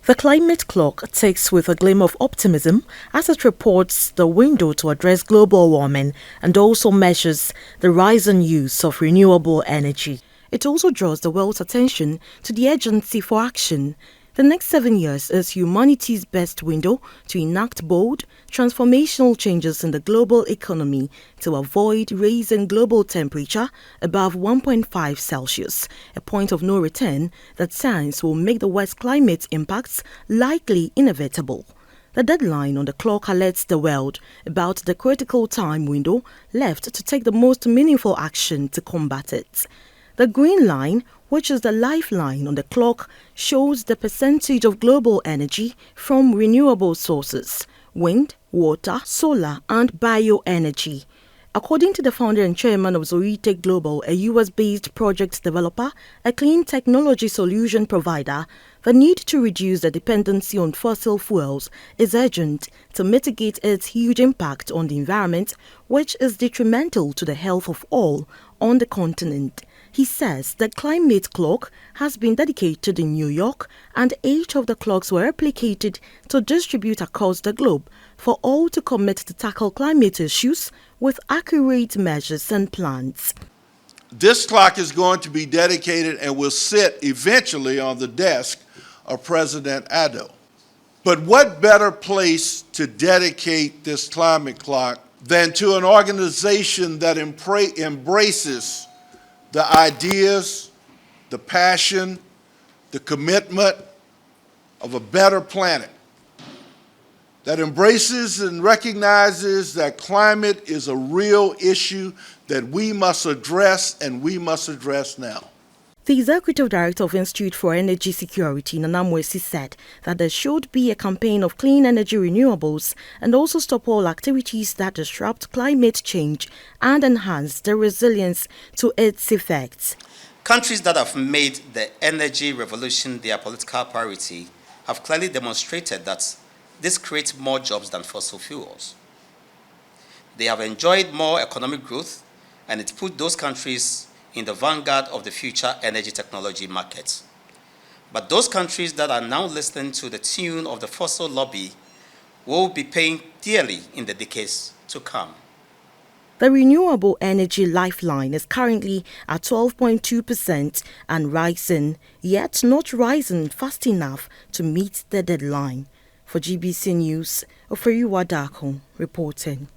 The climate clock takes with a gleam of optimism as it reports the window to address global warming and also measures the rising use of renewable energy. It also draws the world's attention to the urgency for action. The next 7 years is humanity's best window to enact bold, transformational changes in the global economy to avoid raising global temperature above 1.5 Celsius, a point of no return that science will make the West's climate impacts likely inevitable. The deadline on the clock alerts the world about the critical time window left to take the most meaningful action to combat it. The green line, which is the lifeline on the clock, shows the percentage of global energy from renewable sources: wind, water, solar, and bioenergy. According to the founder and chairman of Zoete Global, a US-based project developer, a clean technology solution provider, the need to reduce the dependency on fossil fuels is urgent to mitigate its huge impact on the environment, which is detrimental to the health of all on the continent. He says the climate clock has been dedicated in New York, and 8 of the clocks were replicated to distribute across the globe for all to commit to tackle climate issues with accurate measures and plans. This clock is going to be dedicated and will sit eventually on the desk of President Addo. But what better place to dedicate this climate clock than to an organization that embraces the ideas, the passion, the commitment of a better planet, that embraces and recognizes that climate is a real issue that we must address, and we must address now. The Executive Director of Institute for Energy Security, Nana Mwesi, said that there should be a campaign of clean energy renewables and also stop all activities that disrupt climate change and enhance the resilience to its effects. Countries that have made the energy revolution their political priority have clearly demonstrated that this creates more jobs than fossil fuels. They have enjoyed more economic growth, and it put those countries in the vanguard of the future energy technology markets. But those countries that are now listening to the tune of the fossil lobby will be paying dearly in the decades to come. The renewable energy lifeline is currently at 12.2% and rising, yet not rising fast enough to meet the deadline. For GBC News, Oforiwa Darko reporting.